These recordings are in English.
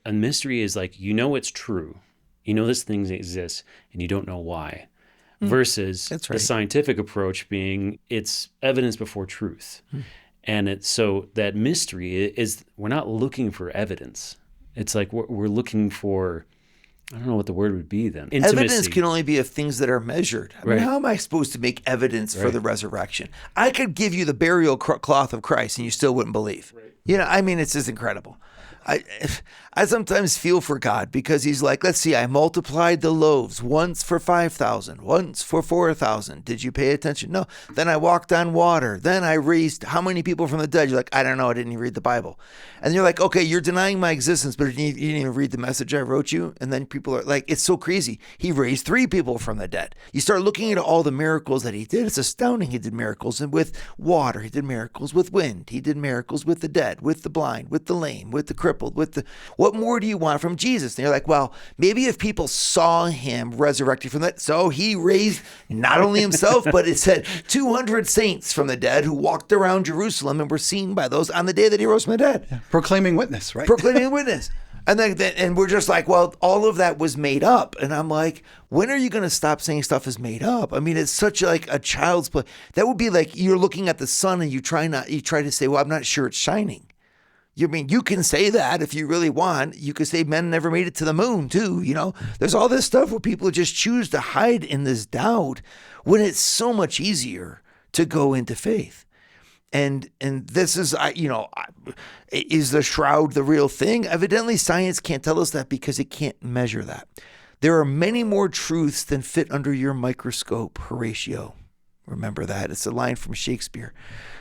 A mystery is like, you know it's true. You know this thing exists and you don't know why. Versus That's the right. scientific approach being it's evidence before truth. And it's so that mystery is we're not looking for evidence. It's like we're looking for, I don't know what the word would be then. Evidence Intimacy. can only be of things that are measured. I mean, Right. how am I supposed to make evidence for Right. the resurrection? I could give you the burial cloth of Christ and you still wouldn't believe. You know, I mean, it's just incredible. I, I sometimes feel for God because he's like, let's see, I multiplied the loaves once for 5,000, once for 4,000. Did you pay attention? No. Then I walked on water. Then I raised how many people from the dead? You're like, I don't know. I didn't even read the Bible. And you're like, okay, you're denying my existence, but you didn't even read the message I wrote you. And then people are like, it's so crazy. He raised 3 people from the dead. You start looking at all the miracles that he did. It's astounding. He did miracles with water. He did miracles with wind. He did miracles with the dead, with the blind, with the lame, with the crippled, with the, what more do you want from Jesus? And you're like, well, maybe if people saw him resurrected from that. So he raised not only himself, but it said 200 saints from the dead who walked around Jerusalem and were seen by those on the day that he rose from the dead. Proclaiming witness, right? Proclaiming witness. And then, and we're just like, well, all of that was made up. And I'm like, when are you going to stop saying stuff is made up? I mean, it's such like a child's play. That would be like you're looking at the sun and you try to say, well, I'm not sure it's shining. You mean you can say that if you really want. You could say men never made it to the moon too. You know, there's all this stuff where people just choose to hide in this doubt when it's so much easier to go into faith. And this is, is the shroud the real thing? Evidently, science can't tell us that because it can't measure that. There are many more truths than fit under your microscope, Horatio. Remember that. It's a line from Shakespeare.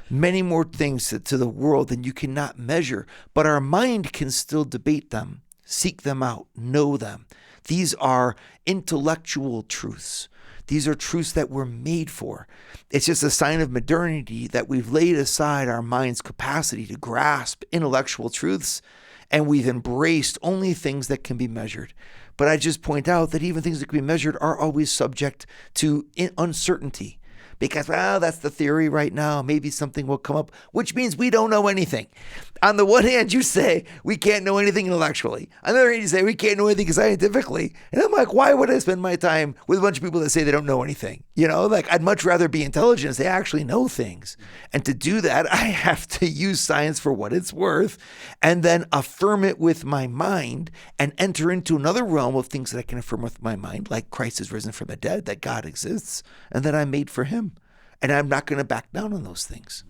Many more things to the world than you cannot measure, but our mind can still debate them, seek them out, know them. These are intellectual truths. These are truths that we're made for. It's just a sign of modernity that we've laid aside our mind's capacity to grasp intellectual truths, and we've embraced only things that can be measured. But I just point out that even things that can be measured are always subject to uncertainty. Because, well, that's the theory right now. Maybe something will come up, which means we don't know anything. On the one hand, you say we can't know anything intellectually. On the other hand, you say we can't know anything scientifically. And I'm like, why would I spend my time with a bunch of people that say they don't know anything? You know, like I'd much rather be intelligent and say I actually know things. And to do that, I have to use science for what it's worth and then affirm it with my mind and enter into another realm of things that I can affirm with my mind, like Christ is risen from the dead, that God exists, and that I'm made for him. And I'm not going to back down on those things.